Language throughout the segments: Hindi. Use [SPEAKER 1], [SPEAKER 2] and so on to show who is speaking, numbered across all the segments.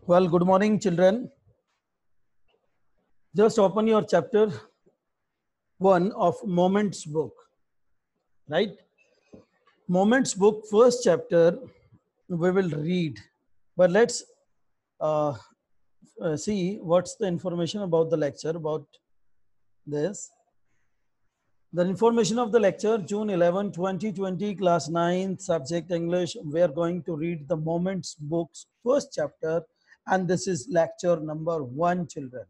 [SPEAKER 1] Well, good morning, children. Just open your chapter 1 of Moments book, right? Moments book, first chapter, we will read. But let's uh, see what's the information about the lecture about this. The information of the lecture, June 11, 2020, class 9, subject English. We are going to read the Moments book's first chapter, and this is lecture number 1, children.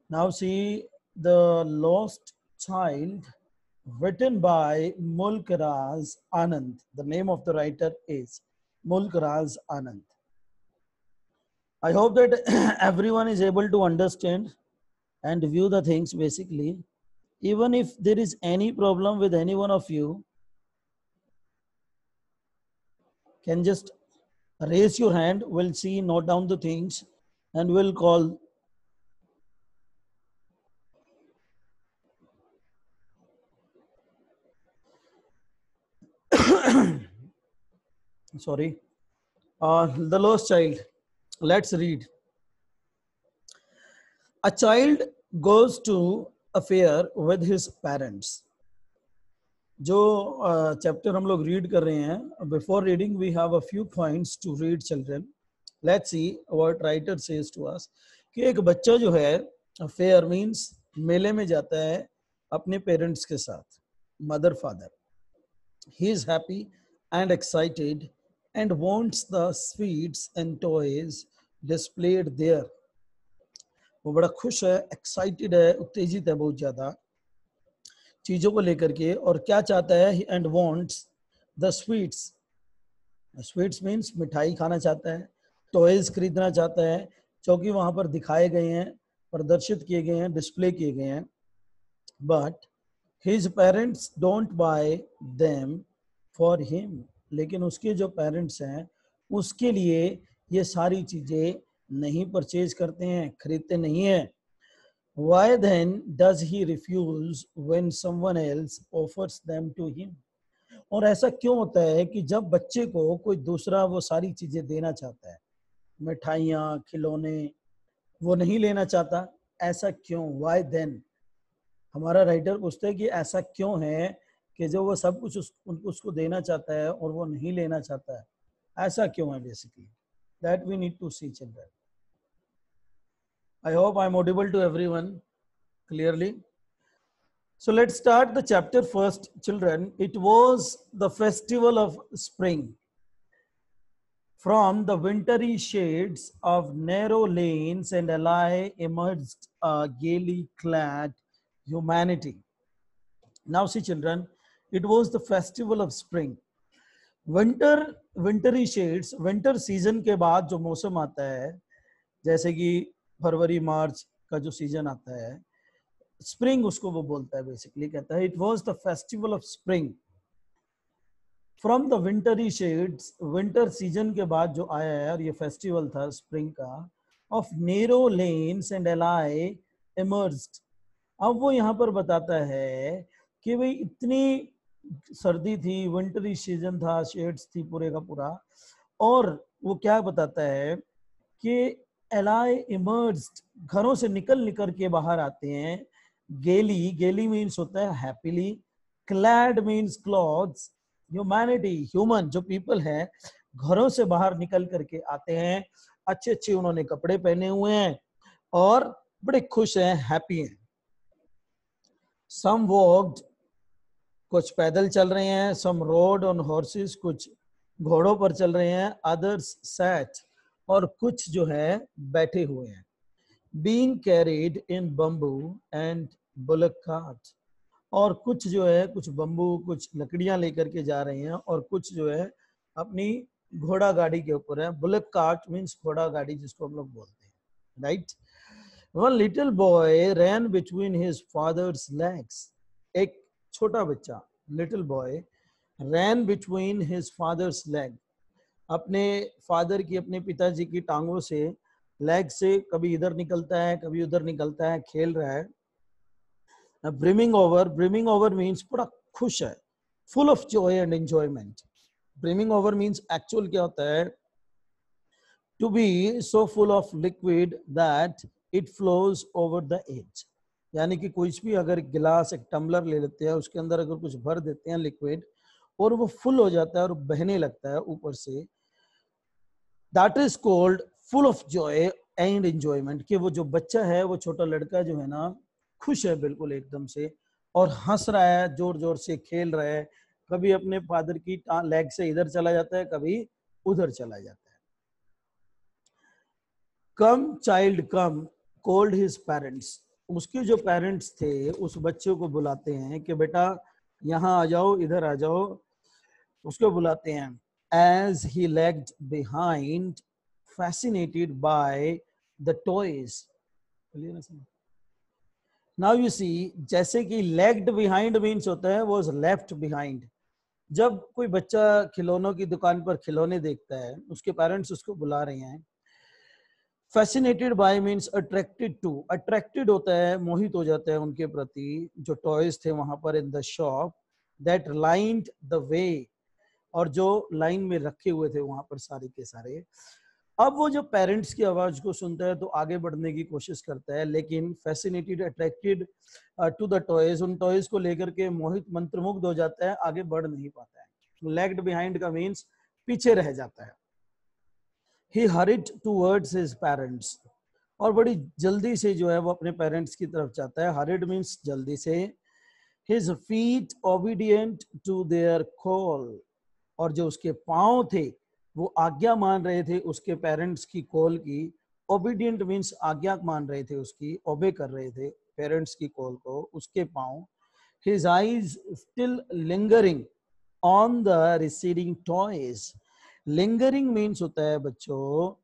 [SPEAKER 1] Now see The Lost Child, written by Mulk Raz Anand. The name of the writer is Mulk Raz Anand. I hope that everyone is able to understand and view the things basically. Even if there is any problem with any one of you, can just raise your hand. We'll see, note down the things, and we'll call. Sorry. The Lost Child. Let's read. A child goes to a fair with his parents. जो चैप्टर हम लोग रीड कर रहे हैं, before reading we have a few points to read children. Let's see what writer says to us कि एक बच्चा जो है फेयर मींस मेले में जाता है अपने पेरेंट्स के साथ, mother father. He is happy and excited and wants the sweets and toys displayed there. वो बड़ा खुश है, एक्साइटेड है, उत्तेजित है बहुत ज्यादा चीजों को लेकर के. और क्या चाहता है? And wants the sweets. Sweets means मिठाई खाना चाहता है, टॉयज खरीदना चाहता है, क्योंकि वहां पर दिखाए गए हैं, प्रदर्शित किए गए हैं, डिस्प्ले किए गए हैं. But his parents don't buy them for him. लेकिन उसके जो पेरेंट्स हैं उसके लिए ये सारी चीजें नहीं परचेज करते हैं, खरीदते नहीं हैं. Why then does he refuse when someone else offers them to him? और ऐसा क्यों होता है कि जब बच्चे को कोई दूसरा वो सारी चीजें देना चाहता है, मिठाइयाँ, खिलौने, वो नहीं लेना चाहता? ऐसा क्यों? Why then? हमारा राइटर पूछता है कि ऐसा क्यों है कि जो वो सब कुछ उसको देना चाहता है और वो नहीं लेना चाहता है. ऐसा क्यों है basically? That we need to see, children. I hope I'm audible to everyone clearly. So let's start the chapter first, children. It was the festival of spring. From the wintry shades of narrow lanes and alley emerged a gaily clad humanity. Now see, children, it was the festival of spring. Wintry shades, winter season के बाद जो मौसम आता है, जैसे कि फरवरी मार्च का जो सीजन आता है, स्प्रिंग उसको वो बोलता है बेसिकली. कहता है it was the festival of spring from the wintry shades. Winter season के बाद जो आया है और ये फेस्टिवल था स्प्रिंग का. Of narrow lens and ally emerged. अब वो यहाँ पर बताता है कि भाई इतनी सर्दी थी, विंटरी सीजन था, शेड्स थी पूरे का पूरा. और वो क्या बताता है कि एलाई इमर्ज्ड, घरों से निकल के बाहर आते हैं. गेली, गेली मीन्स होता है happily. Clad means clothes. Humanity, human जो पीपल है, घरों से बाहर निकल करके आते हैं. अच्छे अच्छे उन्होंने कपड़े पहने हुए हैं और बड़े खुश हैं, हैप्पी हैं. सम वॉक्ड, कुछ पैदल चल रहे हैं. सम रोड ऑन हॉर्सेस, कुछ घोड़ों पर चल रहे हैं. अदर्स सैट, और कुछ जो है बैठे हुए हैं. Being carried in bamboo and bullock cart, और कुछ जो है कुछ बम्बू, कुछ लकड़ियां लेकर के जा रहे हैं, और कुछ जो है अपनी घोड़ा गाड़ी के ऊपर है. बुलक कार्ट मीन्स घोड़ा गाड़ी जिसको हम लोग बोलते हैं, राइट. वन लिटिल बॉय रैन बिटवीन हिज फादर्स लेग्स. एक छोटा बच्चा, लिटिल बॉय, रैन बिटवीन हिज फादर्स लेग, अपने फादर की, अपने पिताजी की टांगों से, लेग से कभी इधर निकलता है कभी उधर निकलता है, खेल रहा है. Brimming over, brimming over means बड़ा खुश है, full of Joy and enjoyment. Brimming over means actual क्या होता है to be so full of liquid that it flows over the edge. यानी कि कुछ भी अगर गिलास एक टम्बलर ले लेते हैं, उसके अंदर अगर कुछ भर देते हैं लिक्विड और वो फुल हो जाता है और बहने लगता है ऊपर से, that is called full of Joy and enjoyment. कि वो जो बच्चा है, वो छोटा लड़का जो है ना, खुश है बिल्कुल एकदम से और हंस रहा है, जोर जोर से खेल रहा है, कभी अपने फादर की लेग से इधर चला जाता है, कभी उधर चला जाता है। कम चाइल्ड कम कॉल्ड हिज पेरेंट्स। उसके जो पेरेंट्स थे उस बच्चे को बुलाते हैं कि बेटा यहाँ आ जाओ, इधर आ जाओ, उसको बुलाते हैं। As he lagged behind, fascinated by the toys. Now you see, जैसे कि lagged behind means होता है was left behind। जब कोई बच्चा खिलौनों की दुकान पर खिलौने देखता है, उसके पेरेंट्स उसको बुला रहे हैं। Fascinated by means attracted to. Attracted होता है, मोहित हो जाता है उनके प्रति, जो टॉयज थे वहां पर in the shop that lined the way, और जो लाइन में रखे हुए थे वहां पर सारे के सारे। अब वो जो पेरेंट्स की आवाज को सुनता है तो आगे बढ़ने की कोशिश करता है, लेकिन fascinated attracted to the toys, उन टॉयज को लेकर के मोहित मंत्रमुग्ध हो जाता है, आगे बढ़ नहीं पाता है। लैग्ड बिहाइंड का मीन्स पीछे रह जाता है। He hurried towards his parents, और बड़ी जल्दी से जो है वो अपने पेरेंट्स की तरफ जाता है। hurried means जल्दी से। His feet obedient to their call, और जो उसके पांव थे वो आज्ञा मान रहे थे उसके पेरेंट्स की कॉल की। obedient means आज्ञा मान रहे थे उसकी, ओबे कर रहे थे पेरेंट्स की कॉल को, उसके पांव। His eyes still lingering on the receding toys. Lingering means होता है बच्चों,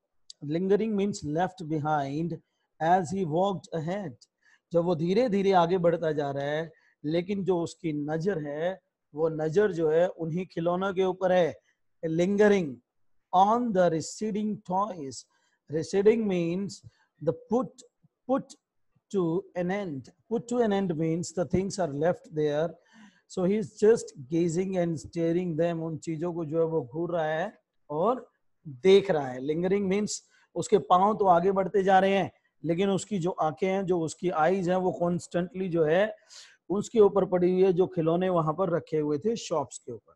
[SPEAKER 1] lingering means left behind as he walked ahead. जब वो धीरे धीरे आगे बढ़ता जा रहा है, लेकिन जो उसकी नजर है वो नजर जो है उन्हीं खिलौनों के ऊपर है। Lingering on the receding toys. Receding means the put to an end. Put to an end means the things are left there. So he is just gazing and staring them. उन चीजों को जो है वो घूर रहा है और देख रहा है। लिंगरिंग मीन्स उसके पांव तो आगे बढ़ते जा रहे हैं, लेकिन उसकी जो आंखें हैं, जो उसकी आईज हैं, वो कॉन्स्टेंटली जो है उसके ऊपर पड़ी हुई है, जो खिलौने वहां पर रखे हुए थे शॉप्स के ऊपर।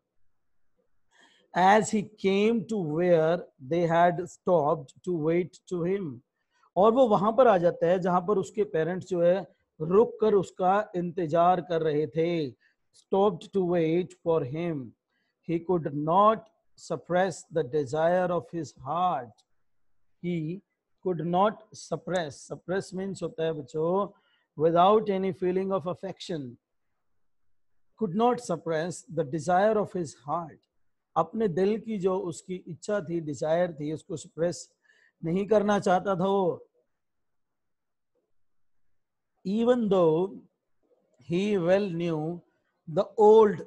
[SPEAKER 1] As he came to where they had stopped to wait to him, और वो वहां पर आ जाता है जहां पर उसके पेरेंट्स जो है रुक कर उसका इंतजार कर रहे थे। Stopped to wait for him. He could not suppress the desire of his heart. He could not suppress. Suppress means होता है बच्चों without any feeling of affection. Could not suppress the desire of his heart. अपने दिल की जो उसकी इच्छा थी, डिजायर थी, उसको suppress नहीं करना चाहता था वो। Even though he well knew the old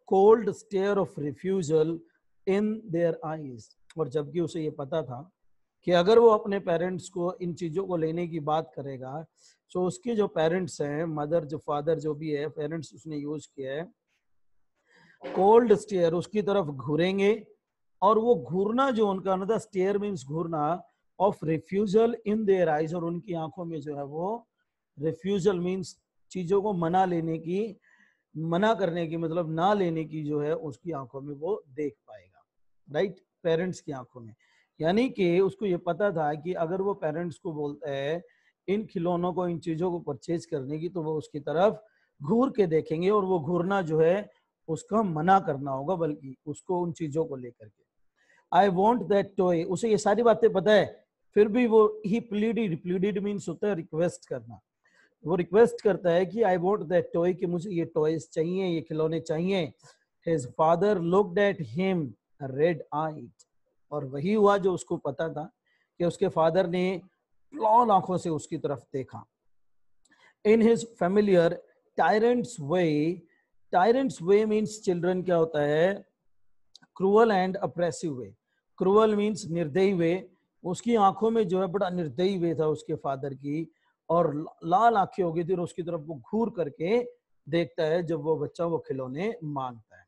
[SPEAKER 1] cold stare of refusal in their eyes, और जबकि उसे ये पता था कि अगर वो अपने पेरेंट्स को इन चीजों को लेने की बात करेगा, तो उसके जो पेरेंट्स हैं, मदर जो फादर जो भी है, पेरेंट्स उसने यूज किया है, कोल्ड स्टेयर, उसकी तरफ घूरेंगे। और वो घूरना जो उनका ना था, स्टेयर मीन्स घूरना, of refusal in their eyes, और उनकी आंखों में जो है वो रिफ्यूजल मीन्स चीजों को मना लेने की, मना करने की, मतलब ना लेने की जो है उसकी आंखों में वो देख पाएगा। राइट, पेरेंट्स की आंखों में। यानी कि उसको ये पता था कि अगर वो पेरेंट्स को बोलता है इन खिलौनों को, इन चीजों को परचेज करने की, तो वो उसकी तरफ घूर के देखेंगे, और वो घूरना जो है उसका मना करना होगा, बल्कि उसको उन चीजों को लेकर के। आई वॉन्ट दैट टॉय, उसे ये सारी बातें पता है, फिर भी वो ही प्लीडेड मीन्स होता है रिक्वेस्ट करना। वो रिक्वेस्ट करता है कि आई वॉन्ट दैट टॉय, कि मुझे ये टॉयज चाहिए, ये खिलौने चाहिए। His father looked at him red eyed, और वही हुआ जो उसको पता था कि उसके फादर ने लाल आंखों से उसकी तरफ देखा। In his familiar tyrant's way, tyrant's way means children क्या होता है, cruel and oppressive way. Cruel means निर्दयी वे, उसकी आंखों में जो है बड़ा निर्दयी वे था उसके फादर की, और लाल आंखें हो गई थी, और उसकी तरफ वो घूर करके देखता है जब वो बच्चा वो खिलौने मांगता है।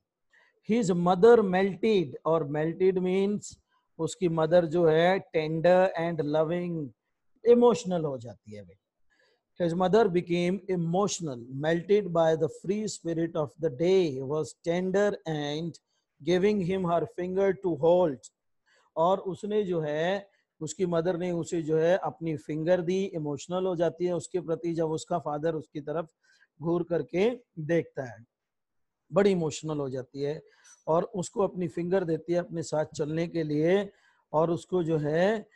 [SPEAKER 1] His mother melted, और melted means उसकी मदर जो है टेंडर एंड लविंग, इमोशनल हो जाती है भाई। His mother became emotional, melted by the free spirit of the day, was tender and giving him her finger to hold. और उसने जो है, उसकी मदर ने उसे जो है अपनी फिंगर दी, इमोशनल हो जाती है उसके प्रति जब उसका फादर उसकी तरफ घूर करके देखता है, बड़ी इमोशनल हो जाती है और उसको अपनी फिंगर देती है अपने साथ चलने के लिए और उसको जो है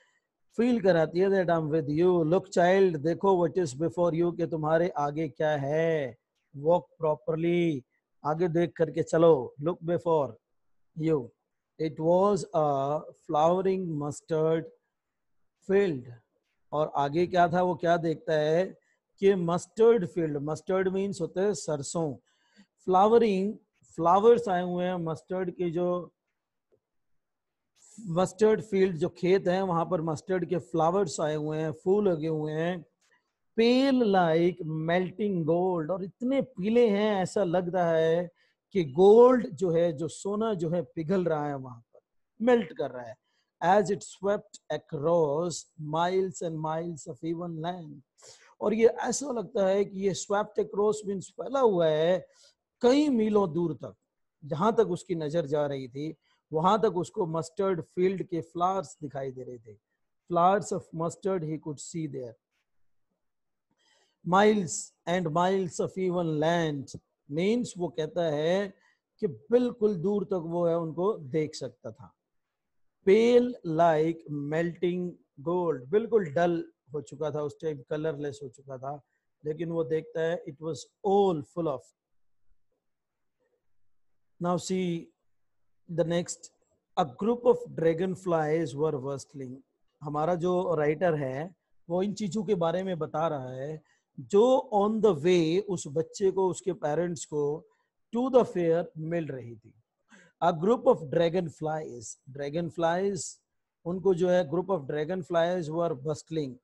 [SPEAKER 1] फील कराती है that I am with you, look child, देखो व्हाट इज बिफोर यू, कि तुम्हारे आगे क्या है, वॉक प्रॉपरली, आगे देख करके चलो, look before you. It was a flowering mustard field, और आगे क्या था, वो क्या देखता है कि मस्टर्ड फील्ड, मस्टर्ड मीन्स होते हैं सरसों, फ्लावरिंग, फ्लावर्स आए हुए हैं मस्टर्ड के, जो मस्टर्ड फील्ड जो खेत है वहां पर मस्टर्ड के फ्लावर्स आए हुए हैं, फूल लगे हुए हैं, पेल लाइक मेल्टिंग गोल्ड, और इतने पीले हैं ऐसा लग रहा है कि गोल्ड जो है, जो सोना जो है पिघल रहा है वहां पर, मेल्ट कर रहा है। As it swept across miles and miles of even land, और ये ऐसा लगता है कि ये स्वेप्ट अक्रॉस मीन्स फैला हुआ है कई मीलों दूर तक, जहां तक उसकी नजर जा रही थी वहां तक उसको मस्टर्ड फील्ड के फ्लावर्स दिखाई दे रहे थे, flowers of mustard he could see there, miles and miles of even land means, वो कहता है कि बिल्कुल दूर तक वो है उनको देख सकता था। पेल लाइक मेल्टिंग गोल्ड, बिल्कुल डल हो चुका था उस टाइम, कलरलेस हो चुका था, लेकिन वो देखता है it was all full of. Now see the next, a group of dragonflies were bustling. हमारा जो राइटर है वो इन चीजों के बारे में बता रहा है जो ऑन द वे उस बच्चे को, उसके पेरेंट्स को टू द फेयर मिल रही थी। A group of dragonflies, dragonflies, उनको जो है group of dragonflies were bustling,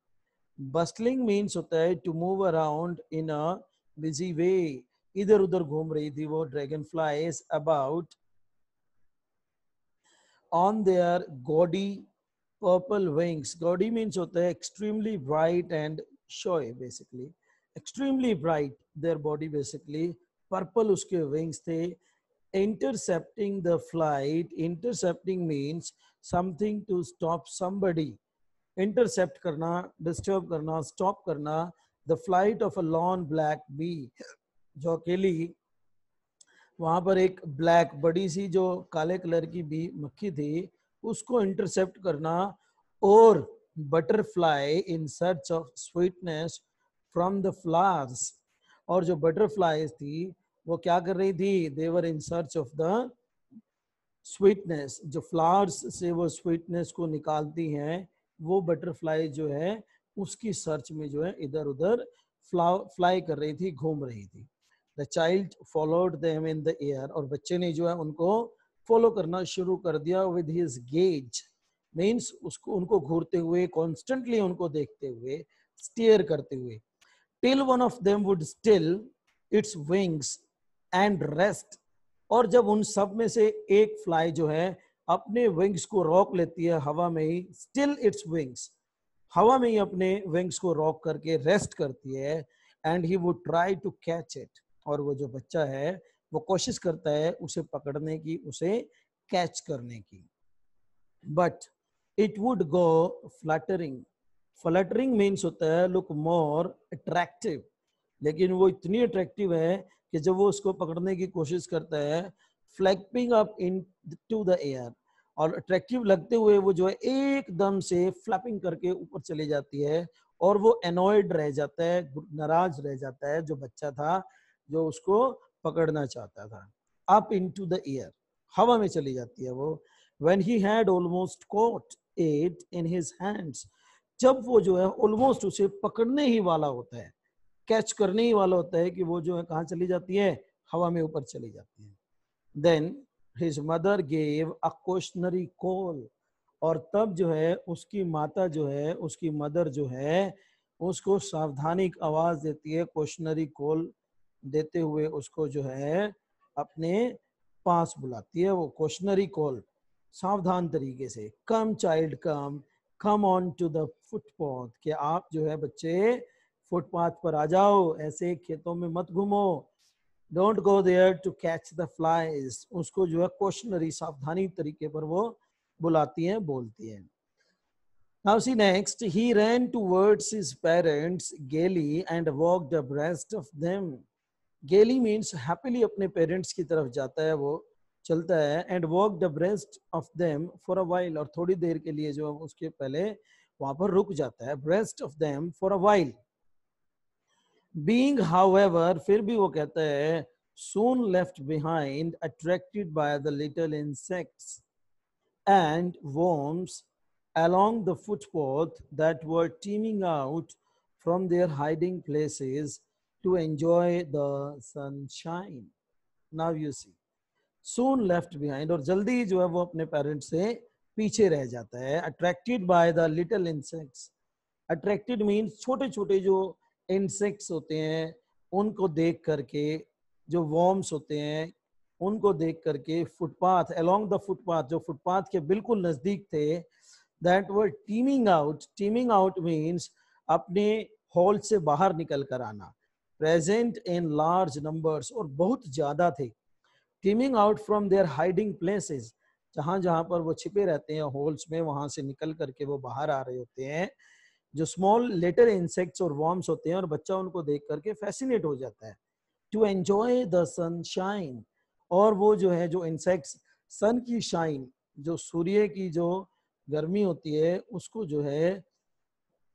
[SPEAKER 1] bustling means होता है to move around in a busy way, इधर उधर घूम रही थी वो dragonflies about on their gaudy purple wings. Gaudy means होता है extremely bright and showy, basically extremely bright their body, basically purple उसके wings थे, intercepting the flight, intercepting means something to stop somebody, intercept करना, disturb करना, stop करना, the flight of a lone black bee, जो अकेली वहां पर एक ब्लैक बड़ी सी जो काले कलर की बी मक्खी थी उसको इंटरसेप्ट करना, और butterfly in search of sweetness from the flowers, और जो बटरफ्लाईज थी वो क्या कर रही थी, they were in search of the sweetness, जो फ्लावर्स से वो स्वीटनेस को निकालती हैं, वो बटरफ्लाई जो है उसकी सर्च में जो है इधर उधर फ्लाई कर रही थी, घूम रही थी। The child followed them in the air, और बच्चे ने जो है उनको फॉलो करना शुरू कर दिया विद हिज गेज, मीन्स उसको, उनको घूरते हुए, कॉन्स्टेंटली उनको देखते हुए, स्टेयर करते हुए, till one of them would still its wings and rest, और जब उन सब में से एक फ्लाई जो है अपने विंग्स को रोक लेती है हवा में ही, स्टिल इट्स विंग्स, हवा में ही अपने विंग्स को रोक करके रेस्ट करती है, and he would try to catch it, और वो जो बच्चा है वो कोशिश करता है उसे पकड़ने की, उसे कैच करने की, but it would go fluttering, fluttering means होता है लुक मोर अट्रैक्टिव, लेकिन वो इतनी अट्रैक्टिव है कि जब वो उसको पकड़ने की कोशिश करता है, flapping up into the air, और अट्रैक्टिव लगते हुए वो जो है एकदम से फ्लैपिंग करके ऊपर चली जाती है, और वो एनॉयड रह जाता है, नाराज रह जाता है जो बच्चा था जो उसको पकड़ना चाहता था। अप इनटू द एयर, हवा में चली जाती है वो। When he had almost caught it in his hands, जब वो जो है ऑलमोस्ट उसे पकड़ने ही वाला होता है, कैच करने ही वाला होता है, कि वो जो है कहाँ चली जाती है, हवा में ऊपर चली जाती है। Then his mother gave a questionary call, और तब जो है उसकी माता जो है, उसकी मदर जो है उसको सावधानिक आवाज देती है, क्वेश्चनरी कॉल देते हुए उसको जो है अपने पास बुलाती है, वो क्वेश्चनरी कॉल, सावधान तरीके से, come child come, come on to the footpath, कि आप जो है बच्चे फुटपाथ पर आ जाओ, ऐसे खेतों में मत घूमो, don't go there to catch the flies, उसको जो है क्वेश्चनरी सावधानी तरीके पर वो बुलाती हैं, बोलती हैं। Now see next, he ran towards his parents gaily and walked abreast of them. Gaily means happily अपने parents की तरफ जाता है, वो चलता है, and walked abreast of them for a while, और थोड़ी देर के लिए जो उसके पहले वहां पर रुक जाता है, abreast of them for a while. Being however, फिर भी वो कहता है, soon left behind, attracted by the little insects and worms along the footpath that were teeming out from their hiding places to enjoy the sunshine. Now you see, soon left behind, और जल्दी जो है वो अपने पेरेंट्स से पीछे रह जाता है, attracted by the little insects. Attracted means छोटे छोटे जो इंसेक्ट्स होते हैं उनको देख करके, जो वॉर्म्स होते हैं उनको देख करके, फुटपाथ, अलोंग द फुटपाथ, जो फुटपाथ के बिल्कुल नजदीक थे, that were teeming out, teeming out means अपने हॉल से बाहर निकल कर आना, प्रेजेंट इन लार्ज नंबर्स, और बहुत ज्यादा थे, teeming out from their hiding places, जहां जहां पर वो छिपे रहते हैं होल्स में, वहां से निकल करके वो बाहर आ रहे होते हैं, जो स्मॉल लेटर इंसेक्ट्स और वॉर्म्स होते हैं, और बच्चा उनको देख करके फैसिनेट हो जाता है, टू एंजॉय द सनशाइन, और वो जो है जो इंसेक्ट्स सन की शाइन, जो सूर्य की जो गर्मी होती है, उसको जो है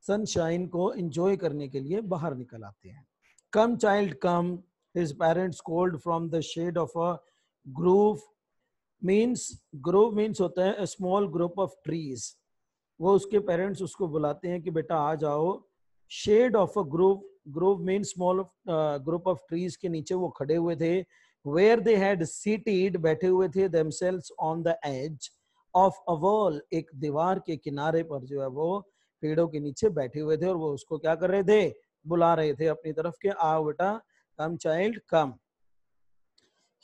[SPEAKER 1] सनशाइन को एंजॉय करने के लिए बाहर निकल आते हैं। Come child come, his parents called from the shade of a grove, grove means होता है स्मॉल ग्रुप ऑफ ट्रीज, वो उसके पेरेंट्स उसको बुलाते हैं कि बेटा आ जाओ, shade of a grove, grove mean small group of trees के नीचे वो खड़े हुए थे, वेयर दे हैड सीटेड, बैठे हुए थे, themselves on the edge of a wall, एक दीवार के किनारे पर जो है वो पेड़ों के नीचे बैठे हुए थे, और वो उसको क्या कर रहे थे, बुला रहे थे अपनी तरफ के, आओ बेटा, कम चाइल्ड कम।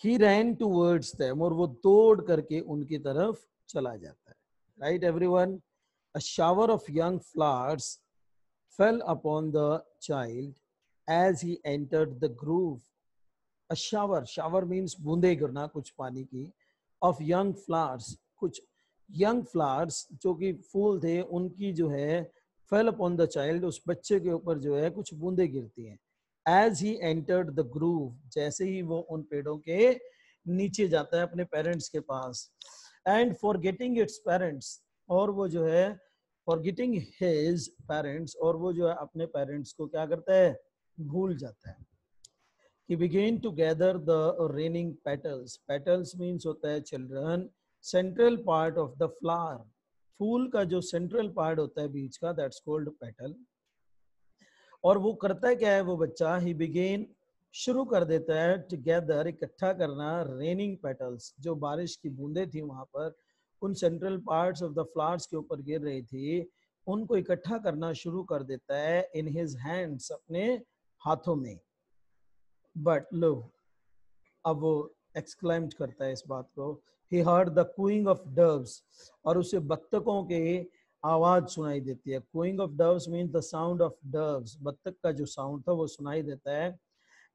[SPEAKER 1] ही रैन टूवर्ड्स देम, और वो दौड़ करके उनकी तरफ चला जाता है, right everyone. A shower of young flowers fell upon the child as he entered the grove. A shower, shower means बूंदे गिरना कुछ पानी की, of young flowers, कुछ young flowers जो कि फूल थे उनकी जो है, fell upon the child, उस बच्चे के ऊपर जो है कुछ बूंदे गिरती हैं, as he entered the grove, जैसे ही वो उन पेड़ों के नीचे जाता है अपने पेरेंट्स के पास, and forgetting its parents, और वो जो है forgetting his parents, और वो जो है अपने पेरेंट्स को क्या करता है, भूल जाता है। He began to gather the raining petals, petals means होता है children, central part of the flower, फूल का जो central part होता है बीच का, that's called petal, और वो करता है क्या है वो बच्चा, he began, शुरू कर देता है, टुगेदर, इकट्ठा करना, रेनिंग पेटल्स, जो बारिश की बूंदें थी वहां पर उन central parts of the flowers के ऊपर गिर रही थी, उनको इकट्ठा करना शुरू कर देता है, इन हिज हैंड्स, अपने हाथों में। बट लो, अब वो एक्सक्लाइम करता है इस बात को, he heard the cooing of doves, और उसे बत्तखों के आवाज सुनाई देती है, cooing of doves means the sound of doves, बत्तख का जो साउंड था वो सुनाई देता है,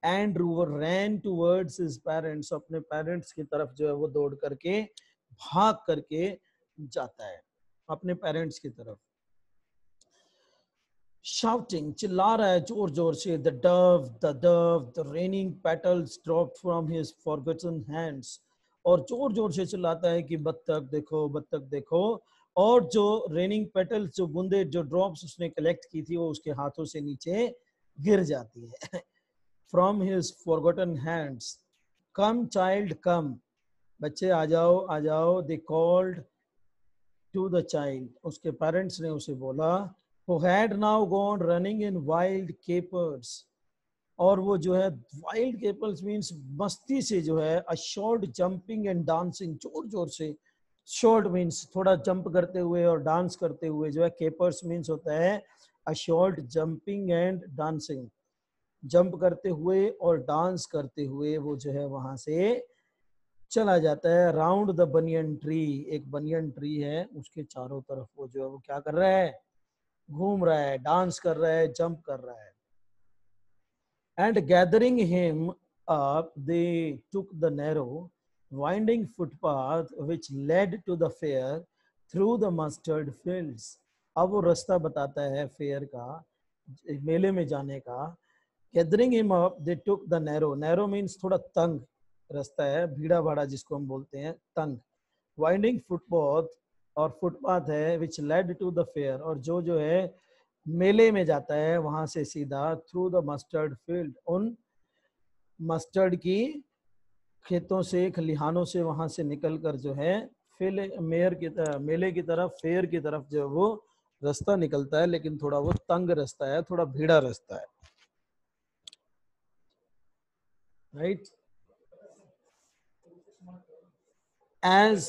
[SPEAKER 1] Andrew ran towards his parents, अपने पेरेंट्स की तरफ जो है वो दौड़ करके, भाग करके जाता है अपने पेरेंट्स की तरफ, shouting, चिल्ला रहा है जोर जोर से, the dove, the raining petals dropped from his forgotten hands, और जोर जोर से चिल्लाता है कि बत्तख देखो, बत्तख देखो, और जो रेनिंग पेटल्स, जो बूंदे, जो ड्रॉप्स उसने कलेक्ट की थी, वो उसके हाथों से नीचे गिर जाती है, from his forgotten hands. Come child come, बच्चे आ जाओ आ जाओ, they called to the child, उसके पेरेंट्स ने उसे बोला, who had now gone running in wild capers, और वो जो है वाइल्ड केपल्स मीन्स मस्ती से जो है, a short jumping and dancing, जोर जोर से, शॉर्ट मीन्स थोड़ा जंप करते हुए और डांस करते हुए, जो है केपर्स मीन्स होता है a short jumping and dancing, jump करते हुए और डांस करते हुए वो जो है वहां से चला जाता है राउंड द बनियन ट्री, एक बनियन ट्री है उसके चारों तरफ वो जो है वो क्या कर रहा है, घूम रहा है, डांस कर रहा है, जंप कर रहा है। And gathering him up they took the narrow winding footpath which led to the fair through the mustard fields. अब वो रास्ता बताता है फेयर का, मेले में जाने का। Gathering him up they took the narrow, narrow means थोड़ा तंग रास्ता है, भीड़ा भाड़ा जिसको हम बोलते हैं, तंग। वाइंडिंग फुटपाथ, और फुटपाथ है which led to the fair, और जो है मेले में जाता है वहां से सीधा, थ्रू द मस्टर्ड फील्ड, उन मस्टर्ड की खेतों से, खलिहानों से, वहां से निकल कर जो है मेले की तरफ, फेयर की तरफ जो वो रास्ता निकलता है, लेकिन थोड़ा वो तंग रास्ता है, थोड़ा भीड़ा रास्ता है, right. As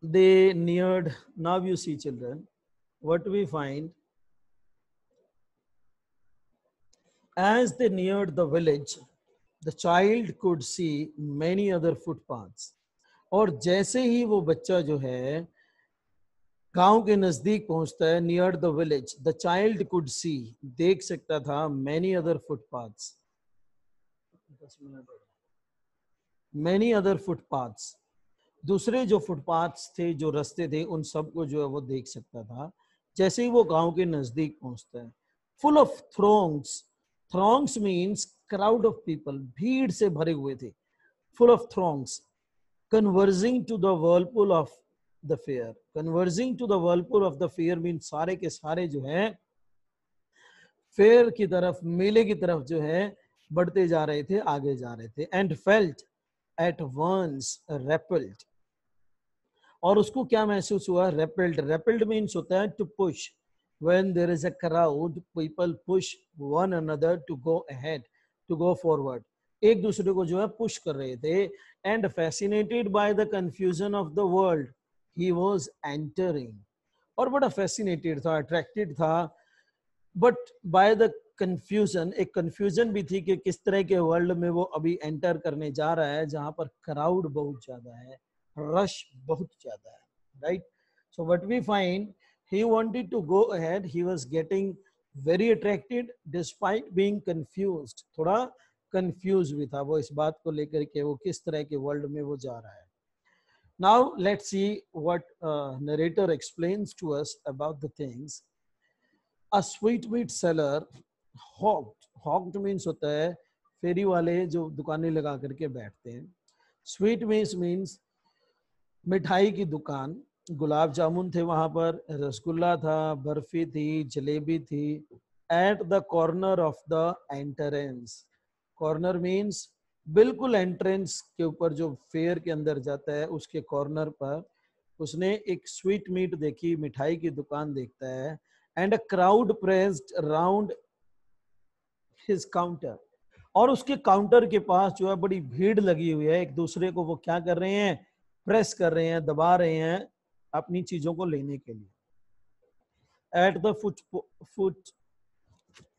[SPEAKER 1] they neared, now you see children, what we find, as they neared the village, the child could see many other footpaths. और जैसे ही वो बच्चा जो है गांव के नजदीक पहुंचता है, near the village, the child could see, देख सकता था, many other footpaths, many other footpaths, दूसरे जो फुटपाथ्स थे, जो रास्ते थे, उन सबको जो है वो देख सकता था जैसे ही वो गांव के नजदीक पहुंचता है। Full of throngs, throngs means crowd of people, भीड़ से भरे हुए थे, full of throngs. Converging to the whirlpool of the fair, converging to the whirlpool of the fair means सारे के सारे जो है फेयर की तरफ, मेले की तरफ जो है बढ़ते जा रहे थे, आगे जा रहे थे। एंड फेल्ट एट वंस रेपल्ड, और उसको क्या महसूस हुआ, रेपल्ड, रेपल्ड मीन्स होता है to push, when there is a crowd people push one another to go ahead, to go forward, एक दूसरे को जो है पुश कर रहे थे। and fascinated by the confusion of the world he was entering, और बड़ा fascinated था, attracted था, बट बाय द कंफ्यूजन, एक कंफ्यूजन भी थी कि किस तरह के वर्ल्ड में वो अभी एंटर करने जा रहा है, जहां पर क्राउड बहुत ज्यादा है, रश बहुत ज्यादा है, right. So what we find, he wanted to go ahead, he was getting very attracted despite being confused, थोड़ा कंफ्यूज भी था वो इस बात को लेकर के वो किस तरह के वर्ल्ड में वो जा रहा है। now let's see what narrator explains to us about the things। A sweetmeat seller hawked, hawked means होता है फेरी वाले जो दुकानें लगा करके बैठते हैं। स्वीट मीन्स मिठाई की दुकान, गुलाब जामुन थे वहां पर, रसगुल्ला था, बर्फी थी, जलेबी थी। At the corner of the entrance, corner means बिल्कुल एंट्रेंस के ऊपर, जो फेयर के अंदर जाता है उसके कॉर्नर पर उसने एक स्वीट मीट देखी, मिठाई की दुकान देखता है। And a crowd pressed round his counter, और उसके काउंटर के पास जो है बड़ी भीड़ लगी हुई है, एक दूसरे को वो क्या कर रहे हैं, प्रेस कर रहे हैं, दबा रहे हैं अपनी चीजों को लेने के लिए। At the foot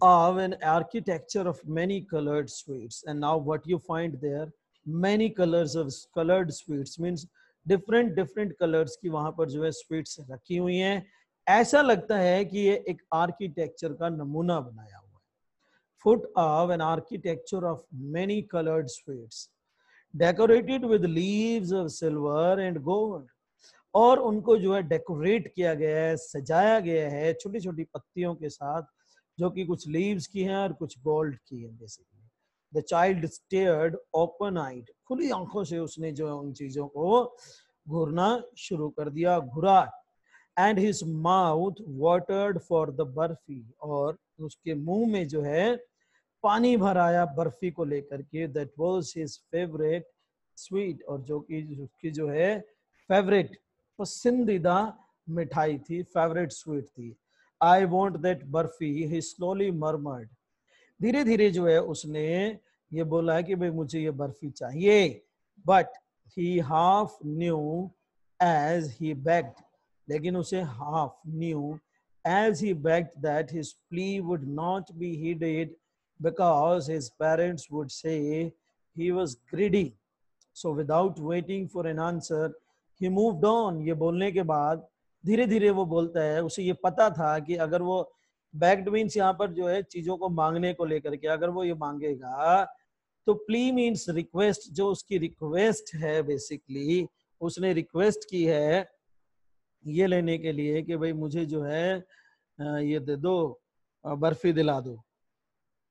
[SPEAKER 1] of an architecture of many colored sweets, and now what you find there, many colors of colored sweets means different colors की वहां पर जो है स्वीट्स रखी हुई हैं। ऐसा लगता है कि ये एक आर्किटेक्चर का नमूना बनाया हुआ है। Foot of an architecture of many colored sweets decorated with leaves of silver and gold, और उनको जो है डेकोरेट किया गया है, सजाया गया है छोटी छोटी पत्तियों के साथ, जो कि कुछ लीव्स की हैं और कुछ गोल्ड की है basically. The child stared open eyed, खुली आंखों से उसने जो है उन चीजों को घूरना शुरू कर दिया, घुरा। And his mouth watered for the barfi, और उसके मुंह में जो है पानी भर आया बर्फी को लेकर के। That was his favourite sweet, और जो कि उसकी जो है फेवरेट, पसंदीदा मिठाई थी, फेवरेट स्वीट थी। आई want that barfi, he slowly murmured, धीरे धीरे जो है उसने ये बोला कि भाई मुझे ये बर्फी चाहिए। But he half knew as he begged, लेकिन उसे half knew as he begged that his plea would not be heeded because his parents would say he was greedy, So without waiting for an answer, he moved on. ये बोलने के बाद धीरे धीरे वो बोलता है, उसे ये पता था कि अगर वो बैक्ड मीन्स यहाँ पर जो है चीजों को मांगने को लेकर के, अगर वो ये मांगेगा तो प्ली मीन्स रिक्वेस्ट, जो उसकी रिक्वेस्ट है बेसिकली, उसने रिक्वेस्ट की है ये लेने के लिए कि भाई मुझे जो है ये दे दो, बर्फी दिला दो,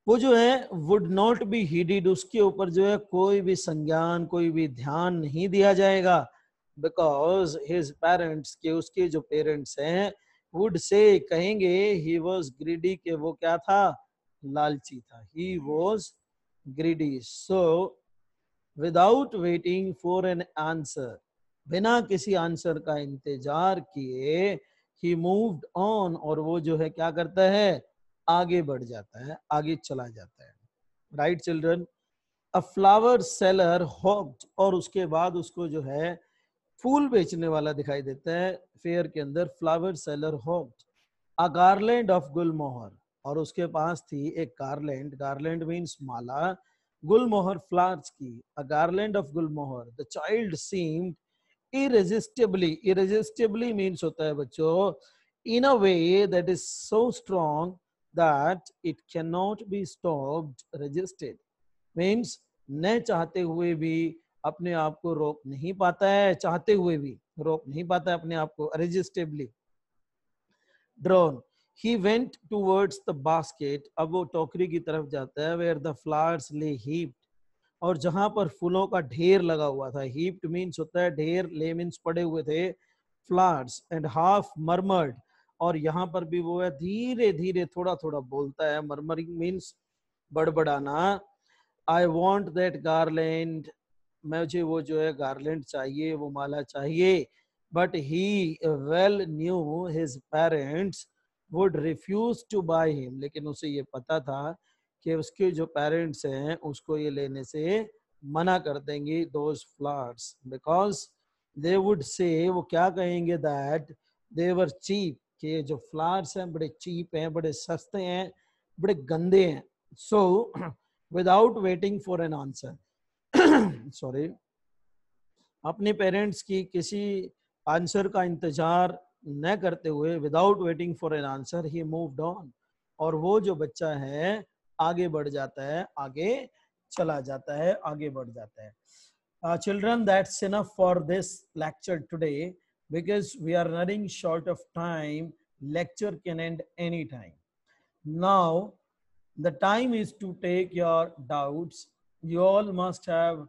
[SPEAKER 1] वो जो है वुड नॉट बी हीडेड, उसके ऊपर जो है कोई भी संज्ञान, कोई भी ध्यान नहीं दिया जाएगा, बिकॉज हिज पेरेंट्स, के उसके जो पेरेंट्स हैं वुड से, कहेंगे ही वॉज ग्रीडी, के वो क्या था, लालची था, he was greedy. So without waiting for an answer, बिना किसी आंसर का इंतजार किए, ही मूव्ड ऑन, और वो जो है क्या करता है, आगे बढ़ जाता है, आगे चला जाता है। Right children, a flower seller hawked, और उसके बाद उसको जो है फूल बेचने वाला दिखाई देता है फेयर के अंदर, flower seller hawked a garland of gulmohar, और उसके पास थी एक गार्लैंड, गार्लैंड मीन्स माला, गुलमोहर फ्लावर्स की, a garland of gulmohar, the child seemed irresistibly, irresistibly means होता है बच्चों in a way that is so strong that it cannot be stopped, resisted means न चाहते हुए भी अपने आप को रोक नहीं पाता है, चाहते हुए भी रोक नहीं पाता है अपने आप को, irresistibly drawn, he went towards the basket, अब वो टोकरी की तरफ जाता है, where the flowers lay heaped, और जहां पर फूलों का ढेर लगा हुआ था, हीप्ड मीन्स होता है ढेर, ले मीन्स पड़े हुए थे, फ्लावर्स, एंड हाफ मरमर्ड, और यहाँ पर भी वो है धीरे धीरे थोड़ा थोड़ा बोलता है, मरमरिंग मीन्स बड़बड़ाना, आई वॉन्ट दैट गार्लैंड, मुझे वो जो है गार्लैंड चाहिए, वो माला चाहिए, but he well knew his parents would refuse to buy him, लेकिन उसे ये पता था कि उसके जो पेरेंट्स हैं उसको ये लेने से मना कर देंगे, those flowers, because they would say, वो क्या कहेंगे, दैट दे वर चीप, कि जो फ्लावर्स हैं बड़े चीप हैं, बड़े सस्ते हैं, बड़े गंदे हैं। So without waiting for an answer, sorry, अपने पेरेंट्स की किसी आंसर का इंतजार न करते हुए, without waiting for an answer, he moved on, और वो जो बच्चा है आगे बढ़ जाता है, आगे चला जाता है, आगे बढ़ जाता है। Children, that's enough for this lecture today, because we are running short of time. Lecture can end anytime. Now the time is to take your doubts. You all must have